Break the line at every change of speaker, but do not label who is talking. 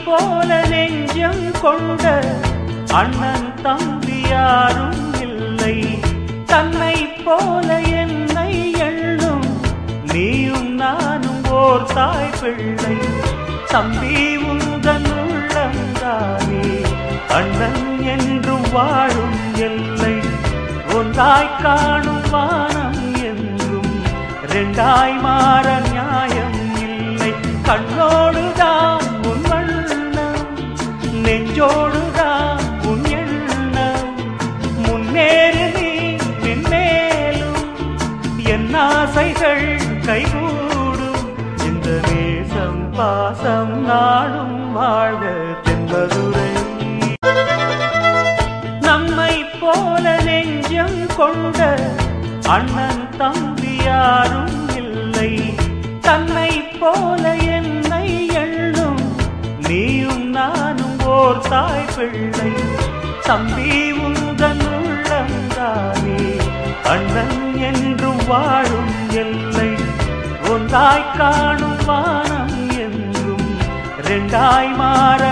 போல நெஞ்சம் கொண்ட அண்ணன் தம்பி யாரும் இல்லை. தன்னை போல என்னை எண்ணும் நீயும் நானும் ஓர் தாய் பிள்ளை. தம்பி உந்தன் உள்ளந்தானே அண்ணன் என்றும் வாழும் எல்லை. ஒன்றாய் காணும் வானம் என்றும் ரெண்டாய் மாற நியாயம் இல்லை. கண்ணோடுதான் உன் வண்ணம், நெஞ்சோடுதான் உன் எண்ணம். முன்னேறு நீ மென்மேலும், என் ஆசைகள் கைகூடும். இந்த நேசம் பாசம் நாடும் வாழ்க தென்பதுரை. நம்மை போல நெஞ்சம் கொண்ட அண்ணன் தம்பி யாரும் இல்லை. தன்னை போல என்னை எண்ணும் நீயும் நானும் ஓர் தாய் பிள்ளை. தம்பி உந்தன் உள்ளந்தானே அண்ணன் என்றும் வாழும் எல்லை. ஒன்றாய் காணும் வானம் என்றும் ரெண்டாய் மாற